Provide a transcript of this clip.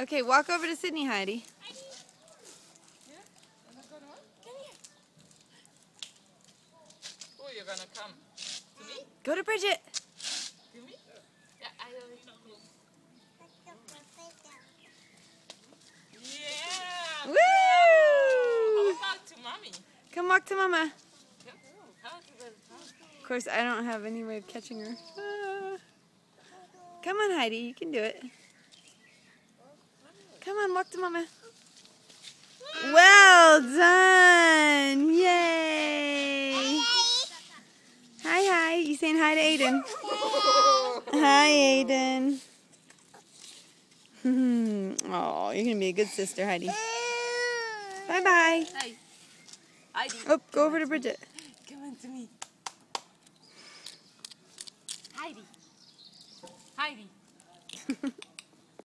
Okay, walk over to Sydney, Heidi. Oh, you're gonna come to me? Go to Bridget. To me? Yeah, I will. Yeah. Woo! How about to mommy? Come walk to Mama. Yeah. How to the Of course, I don't have any way of catching her. Come on, Heidi. You can do it. Come on, walk to Mama. Well done! Yay! Hi. You saying hi to Aiden? Hi, Aiden. Oh, you're going to be a good sister, Heidi. Bye-bye. Hey. Heidi. Oh, go over to Bridget. Come on to me. Heidi. Heidi.